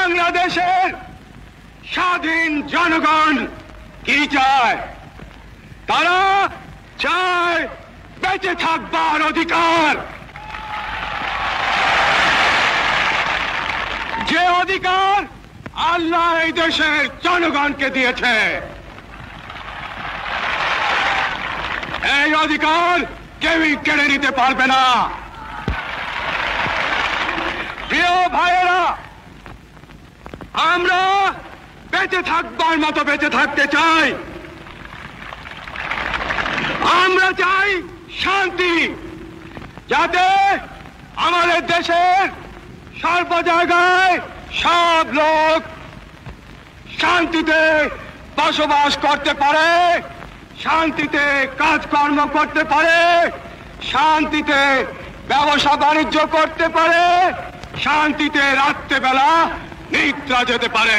বাংলাদেশের স্বাধীন জনগণ কি চায়? তারা চায় বেঁচে থাকবার অধিকার, যে অধিকার আল্লাহ এই দেশের জনগণকে দিয়েছে। এই অধিকার কেউই কেড়ে নিতে পারবে না। প্রিয় ভাইয়েরা, আমরা বেঁচে থাকবার মতো বেঁচে থাকতে চাই। আমরা চাই শান্তি, যাতে আমাদের দেশের সর্ব জায়গায় সব লোক শান্তিতে বসবাস করতে পারে, শান্তিতে কাজকর্ম করতে পারে, শান্তিতে ব্যবসা বাণিজ্য করতে পারে, শান্তিতে রাত্রেবেলা নিদ্রা যেতে পারে।